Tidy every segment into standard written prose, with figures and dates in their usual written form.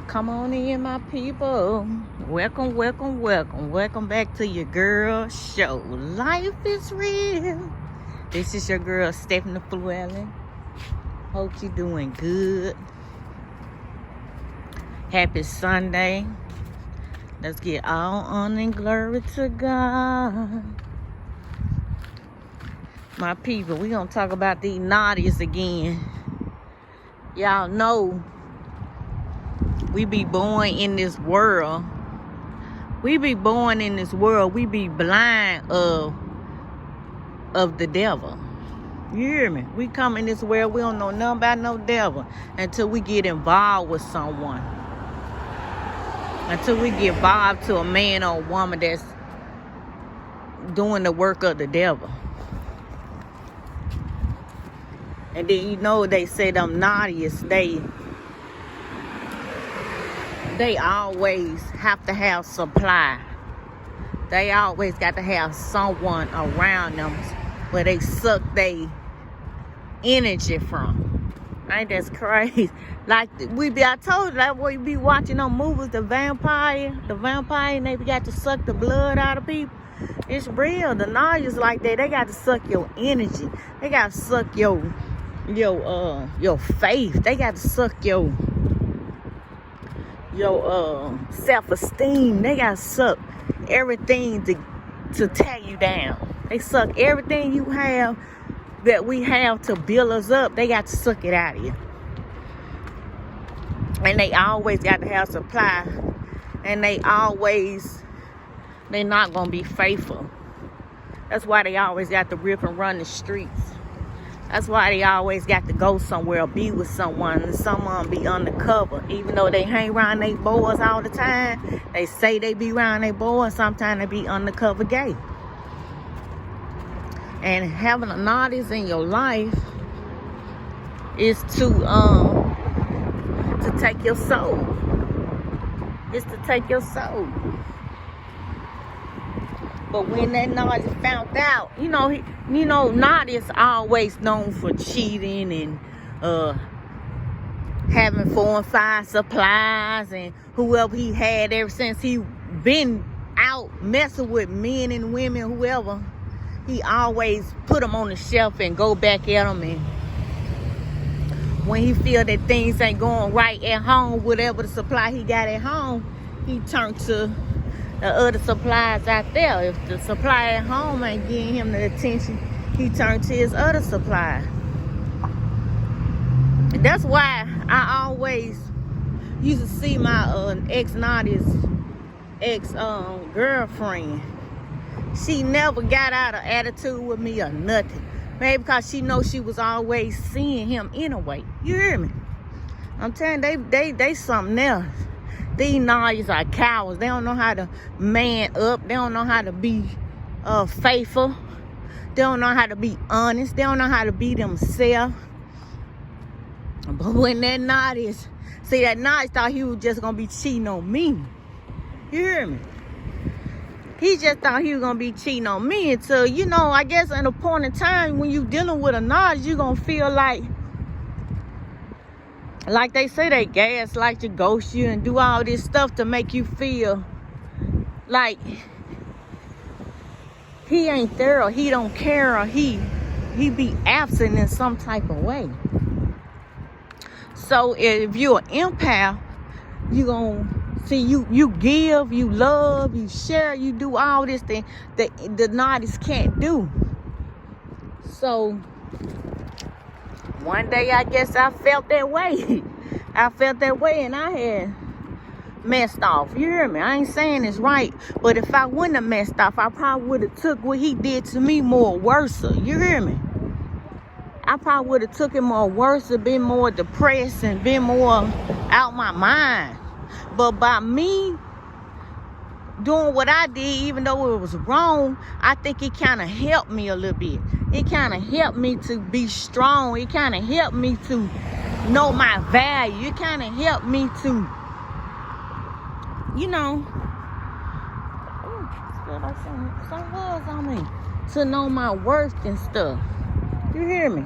Come on in, my people. Welcome, welcome, welcome. Welcome back to your girl show. Life is real. This is your girl, Stephanie Llewellyn. Hope you're doing good. Happy Sunday. Let's get all honor and glory to God. My people, we gonna talk about these naughties again. Y'all know we be born in this world. We be born in this world. We be blind of the devil. You hear me? We come in this world, we don't know nothing about no devil until we get involved with someone. Until we get involved to a man or a woman that's doing the work of the devil. And then you know they say them naughtiest, they always have to have supply. They always got to have someone around them where they suck their energy from. Ain't that crazy? Like I told you, like we be watching them movies, the vampire, and they got to suck the blood out of people. It's real. The naughties like that, they got to suck your energy. They got to suck your faith. They got to suck your self-esteem. They got to suck everything to tear you down. They suck everything you have that we have to build us up. They got to suck it out of you. And they always got to have supply. And they not going to be faithful. That's why they always got to rip and run the streets. That's why they always got to go somewhere or be with someone and someone be undercover. Even though they hang around their boys all the time, they say they be around their boys, sometimes they be undercover gay. And having a naughties in your life is to take your soul. It's to take your soul. But when that naughty found out, naughty is always known for cheating and having 4 and 5 supplies, and whoever he had ever since he been out messing with men and women, whoever, he always put them on the shelf and go back at them. And when he feel that things ain't going right at home, whatever the supply he got at home, he turned to the other supplies out there. If the supply at home ain't getting him the attention, he turned to his other supply. That's why I always used to see my ex-girlfriend. She never got out of attitude with me or nothing. Maybe because she knows she was always seeing him anyway. You hear me? I'm telling you, they something else. These naughties are cowards. They don't know how to man up. They don't know how to be faithful. They don't know how to be honest. They don't know how to be themselves. But when that naughty thought he was just going to be cheating on me. You hear me? He just thought he was going to be cheating on me until, I guess at a point in time when you dealing with a naughty, you're going to feel like they say they gaslight you, ghost you, and do all this stuff to make you feel like he ain't there, or he don't care, or he be absent in some type of way. So if you're an empath, you gonna see you give, you love, you share, you do all this thing that the naughties can't do. So one day I guess I felt that way. I felt that way and I had messed off. You hear me? I ain't saying it's right. But if I wouldn't have messed off, I probably would have took what he did to me more worse. You hear me? I probably would have took it more worse, been more depressed and been more out my mind. But by me doing what I did, even though it was wrong, I think it kind of helped me a little bit. It kind of helped me to be strong. It kind of helped me to know my value. It kind of helped me to, feel like some words on me, to know my worth and stuff. You hear me?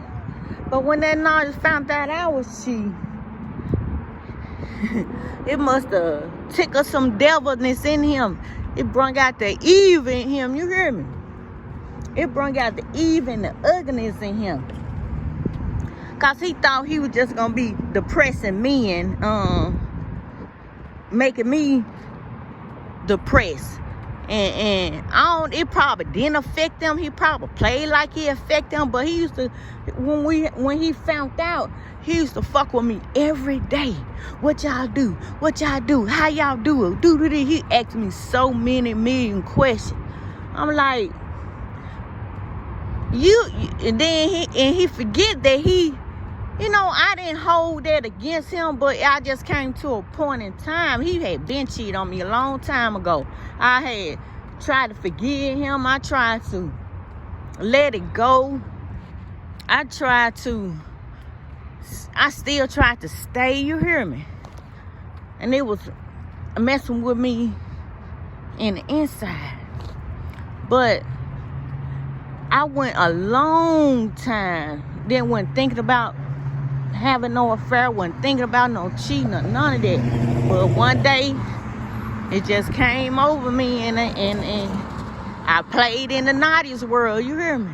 But when that naughty found that I was cheating, It must have tickled some devilness in him. It brought out the evil in him. You hear me? It brought out the evil and the ugliness in him. Because he thought he was just going to be depressing me and making me depressed. And it probably didn't affect him. He probably played like it affected him. But he used to, when he found out, he used to fuck with me every day. What y'all do? What y'all do? How y'all do it? He asked me so many million questions. I'm like, and then he forget that I didn't hold that against him, but I just came to a point in time. He had been cheated on me a long time ago. I had tried to forgive him. I tried to let it go. I still tried to stay, you hear me? And it was messing with me in the inside. But I went a long time, then wasn't thinking about having no affair, wasn't thinking about no cheating or none of that. But one day, it just came over me, and I played in the 90s world, you hear me?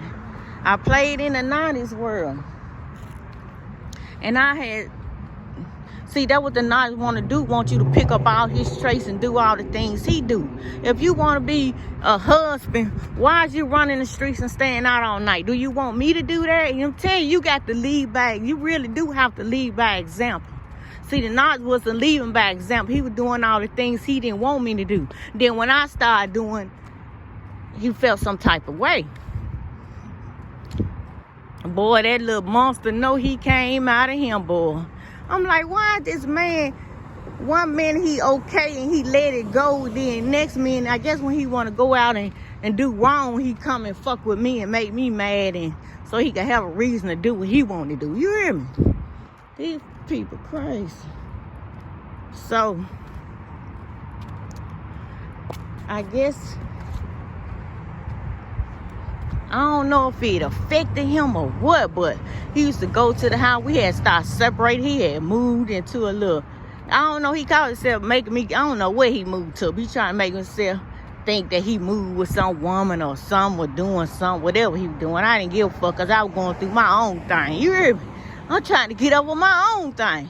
I played in the 90s world. And that's what the Nazis want to do, want you to pick up all his traits and do all the things he do. If you want to be a husband, why is you running the streets and staying out all night? Do you want me to do that? And I'm telling you, you got to lead by, you really do have to lead by example. See, the Nazi wasn't leading by example. He was doing all the things he didn't want me to do. Then when I started doing, he felt some type of way. Boy, that little monster know he came out of him, boy. I'm like, why this man, 1 minute he okay and he let it go, then next minute, I guess when he want to go out and do wrong, he come and fuck with me and make me mad, and so he can have a reason to do what he want to do. You hear me? These people crazy. So, I guess, I don't know if it affected him or what, but he used to go to the house. We had started separating. He had moved into a little, I don't know, he called himself making me, I don't know where he moved to. He trying to make himself think that he moved with some woman or some, or doing something, whatever he was doing. I didn't give a fuck because I was going through my own thing. You hear me? I'm trying to get up with my own thing.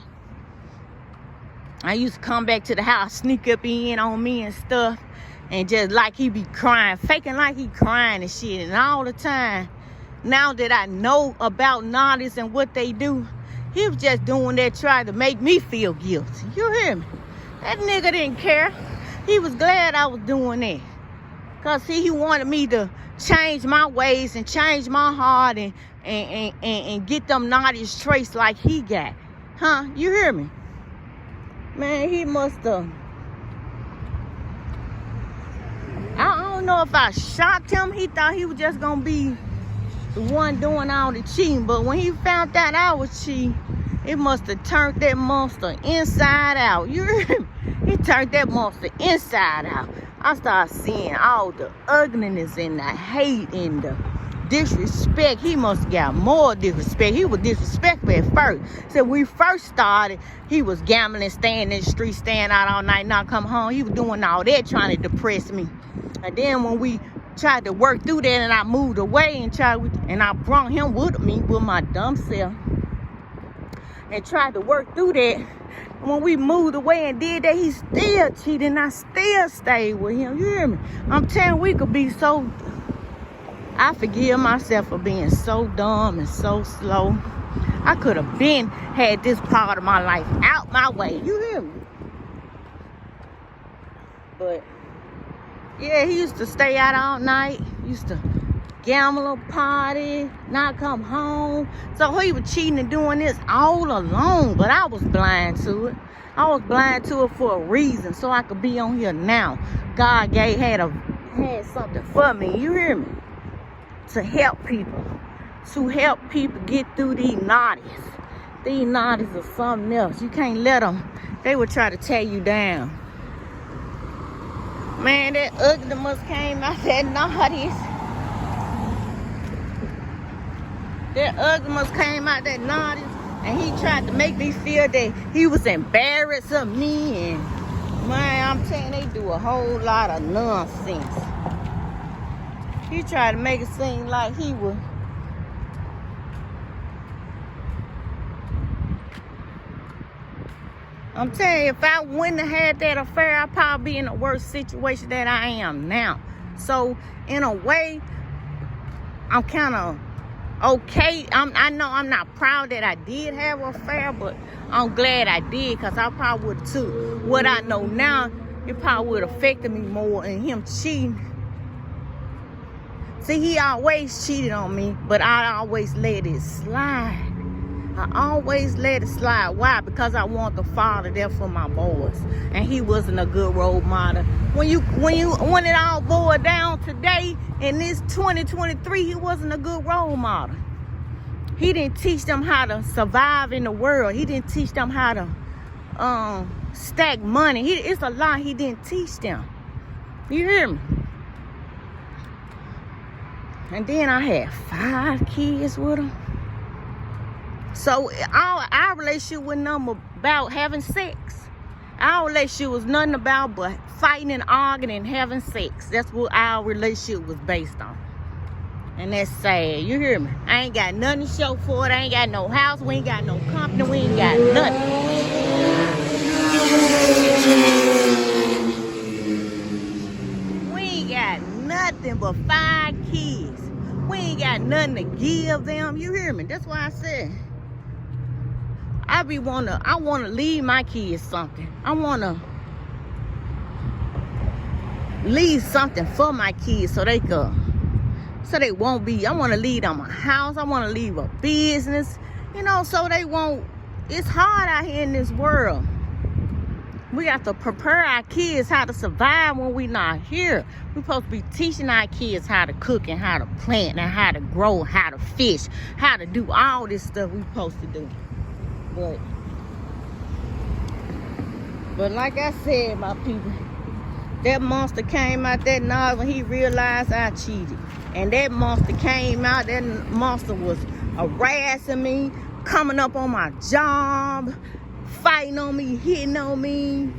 I used to come back to the house, sneak up in on me and stuff. And just like he be crying, faking like he crying and shit. And all the time, now that I know about Narcissists and what they do, he was just doing that trying to make me feel guilty. You hear me? That nigga didn't care. He was glad I was doing that. Because he wanted me to change my ways and change my heart and get them Narcissist traits like he got. Huh? You hear me? Man, he must have... I don't know if I shocked him. He thought he was just going to be the one doing all the cheating. But when he found out I was cheating, it must have turned that monster inside out. You hear me? He turned that monster inside out. I started seeing all the ugliness and the hate and the disrespect. He must have got more disrespect. He was disrespectful at first. So when we first started, he was gambling, staying in the street, staying out all night, not come home. He was doing all that, trying to depress me. And then when we tried to work through that, and I moved away and I brought him with me with my dumb self and tried to work through that. When we moved away and did that, he still cheated, and I still stayed with him. You hear me? I'm telling you, we could be so... I forgive myself for being so dumb and so slow. I could have had this part of my life out my way. You hear me? But... yeah, he used to stay out all night. Used to gamble, party, not come home. So he was cheating and doing this all alone. But I was blind to it. I was blind to it for a reason, so I could be on here now. God had something for me. You hear me? To help people. To help people get through these Narcissists. These Narcissists are something else. You can't let them. They will try to tear you down. Man, that ugly must came out that Narcissist. That ugly must came out that Narcissist. And he tried to make me feel that he was embarrassed of me. And man, I'm telling you, they do a whole lot of nonsense. He tried to make it seem like he was. I'm telling you, if I wouldn't have had that affair, I'd probably be in a worse situation than I am now. So, in a way, I'm kind of okay. I know I'm not proud that I did have an affair, but I'm glad I did, because I probably would have took what I know now. It probably would have affected me more, and him cheating. See, he always cheated on me, but I always let it slide. I always let it slide. Why? Because I want the father there for my boys, and he wasn't a good role model. When it all boiled down today in this 2023, he wasn't a good role model. He didn't teach them how to survive in the world. He didn't teach them how to stack money. It's a lot he didn't teach them. You hear me? And then I had 5 kids with him. So our relationship was nothing about having sex. Our relationship was nothing about but fighting and arguing and having sex. That's what our relationship was based on. And that's sad. You hear me? I ain't got nothing to show for it. I ain't got no house. We ain't got no company. We ain't got nothing. We ain't got nothing but 5 kids. We ain't got nothing to give them. You hear me? That's why I said I wanna leave my kids something. I wanna leave something for my kids so they won't be. I wanna leave them a house. I wanna leave a business, so they won't. It's hard out here in this world. We have to prepare our kids how to survive when we're not here. We're supposed to be teaching our kids how to cook and how to plant and how to grow, how to fish, how to do all this stuff we're supposed to do. But like I said, my people, that monster came out that night when he realized I cheated. And that monster came out, that monster was harassing me, coming up on my job, fighting on me, hitting on me.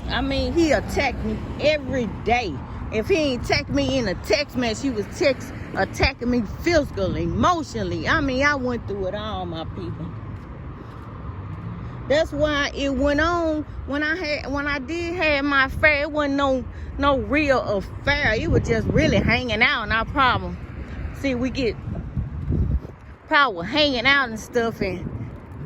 I mean, he attacked me every day. If he ain't attacked me in a text message, he was attacking me physically, emotionally. I mean, I went through it all, my people. That's why it went on when I did have my affair. It wasn't no real affair. It was just really hanging out. And our problem, see, we get probably hanging out and stuff, and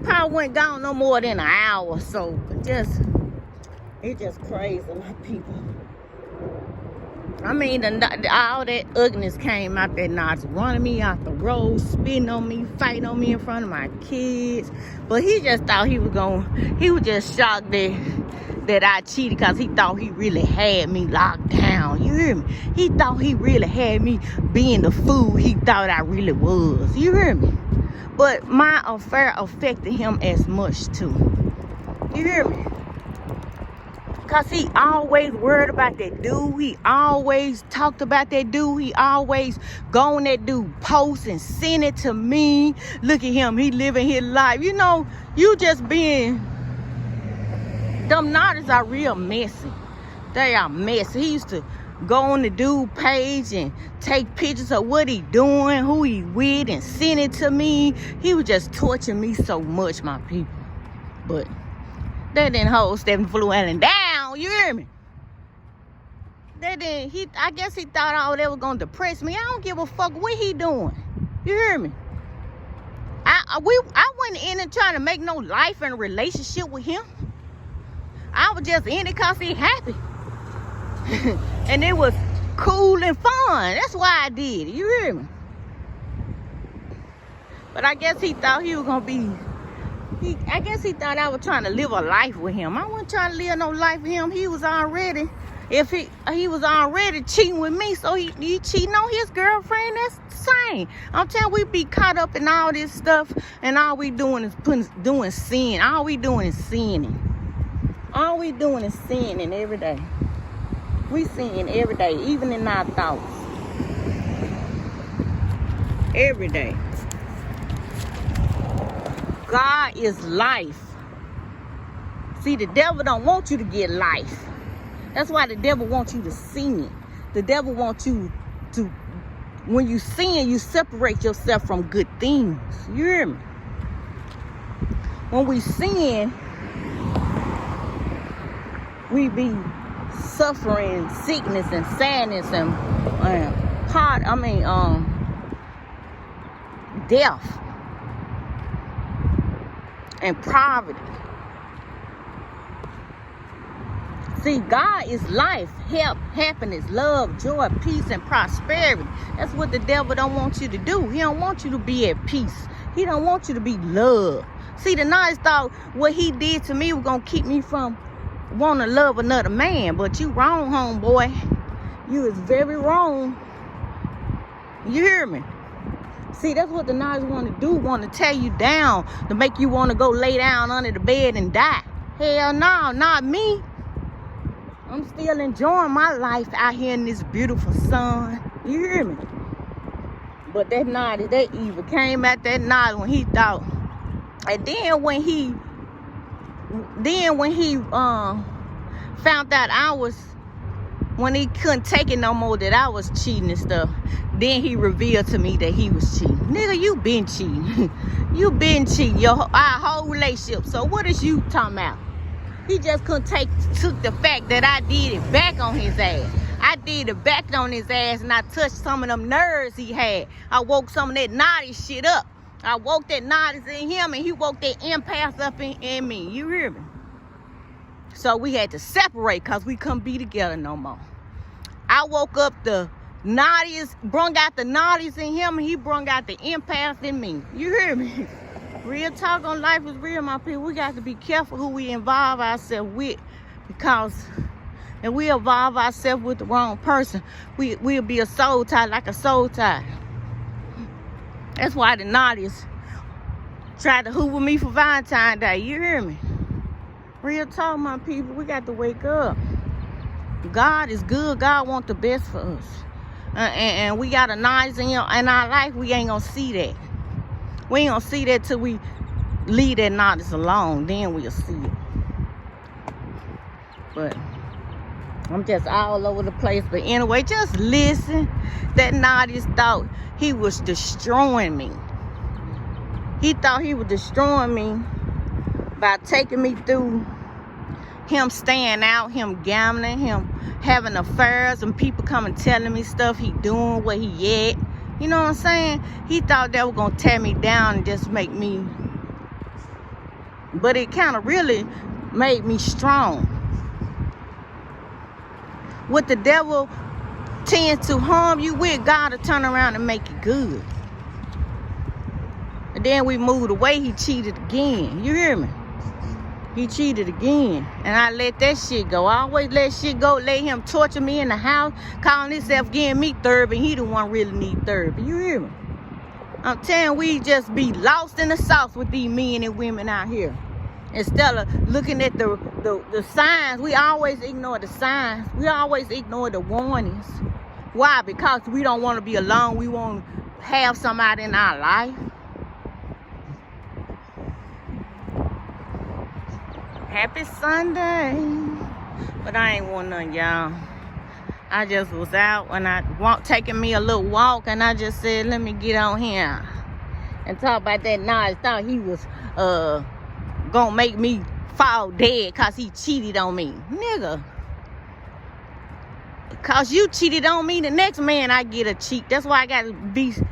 probably wasn't gone no more than an hour. So it's just crazy, my people. I mean, all that ugliness came out that night, running me out the road, spitting on me, fighting on me in front of my kids. But he just thought he was just shocked that I cheated, because he thought he really had me locked down. You hear me? He thought he really had me being the fool he thought I really was. You hear me? But my affair affected him as much too. You hear me? Because he always worried about that dude. He always talked about that dude. He always go on that dude post and send it to me. Look at him. He living his life. You just being... Them Narcissists are real messy. They are messy. He used to go on the dude page and take pictures of what he doing, who he with, and send it to me. He was just torturing me so much, my people. But that didn't hold Stephen Llewellyn down. You hear me? I guess he thought all that was gonna depress me. I don't give a fuck what he doing. You hear me? I wasn't in it trying to make no life and relationship with him. I was just in it because he happy. And it was cool and fun. That's why I did it. You hear me? But I guess he thought he was gonna be... I guess he thought I was trying to live a life with him. I wasn't trying to live no life with him. He was already... If he was already cheating with me, so he cheating on his girlfriend. That's the same. I'm telling you, we be caught up in all this stuff, and all we doing is doing sin. All we doing is sinning. All we doing is sinning every day. We sin every day, even in our thoughts. every day. God is life. See, the devil don't want you to get life. That's why the devil wants you to sin. The devil wants you to, when you sin, you separate yourself from good things. You hear me? When we sin, we be suffering sickness and sadness and death and poverty. See, God is life, health, happiness, love, joy, peace, and prosperity. That's what the devil don't want you to do. He don't want you to be at peace. He don't want you to be loved. See, the nice thought what he did to me was going to keep me from wanting to love another man. But you wrong, homeboy. You is very wrong. You hear me? See, that's what the nice want to do. Want to tear you down. To make you want to go lay down under the bed and die. Hell no, not me. I'm still enjoying my life out here in this beautiful sun. You hear me? But that night, that evil came at that night when he thought. And then when he found out when he couldn't take it no more, that I was cheating and stuff, then he revealed to me that he was cheating. Nigga, you been cheating. You been cheating our whole relationship. So what is you talking about? He just couldn't took the fact that I did it back on his ass. I did it back on his ass, and I touched some of them nerves he had. I woke some of that naughty shit up. I woke that naughty in him, and he woke that empath up in me. You hear me? So we had to separate because we couldn't be together no more. I woke up the naughtiest, brung out the naughties in him, and he brung out the empath in me. You hear me? Real talk on life is real, my people. We got to be careful who we involve ourselves with, because if we involve ourselves with the wrong person, we'll be a soul tie, like a soul tie. That's why the naughties tried to hoover me for Valentine's Day. You hear me? Real talk, my people. We got to wake up. God is good. God wants the best for us. And we got a nice in our life. We ain't going to see that. We ain't going to see that till we leave that naughties alone. Then we'll see it. But I'm just all over the place. But anyway, just listen. That naughties thought he was destroying me. He thought he was destroying me by taking me through him staying out, him gambling, him having affairs, and people coming telling me stuff he doing, where he at. You know what I'm saying? He thought that was going to tear me down and just make me... But it kind of really made me strong. What the devil tends to harm you with, God will turn around and make it good. And then we moved away, he cheated again. You hear me? He cheated again. And I let that shit go. I always let shit go. Let him torture me in the house, calling himself getting me therapy. He the one really need therapy. You hear me? I'm telling you, we just be lost in the sauce with these men and women out here. Instead of looking at the signs, we always ignore the signs. We always ignore the warnings. Why? Because we don't want to be alone. We want to have somebody in our life. Happy Sunday. But I ain't want none, y'all. I just was out and taking me a little walk, and I just said, let me get on here and talk about that. I thought he was gonna make me fall dead because he cheated on me. Nigga. Because you cheated on me, the next man I get a cheat. That's why I got to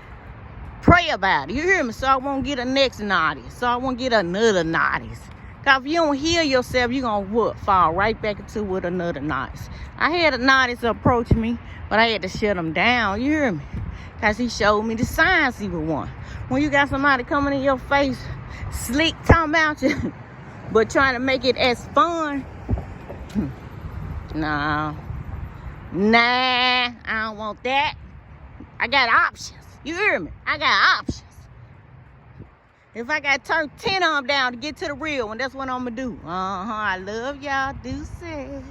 pray about it. You hear me? So I won't get a next naughty. So I won't get another naughties. Because if you don't heal yourself, you're going to fall right back into with another naughties. I had a naughties approach me, but I had to shut him down. You hear me? Because he showed me the signs he would want. When you got somebody coming in your face, slick talking about you, but trying to make it as fun, nah, I don't want that. I got options. You hear me? I got options. If I got to turn 10 of them down to get to the real one, that's what I'm going to do. I love y'all. Deuces.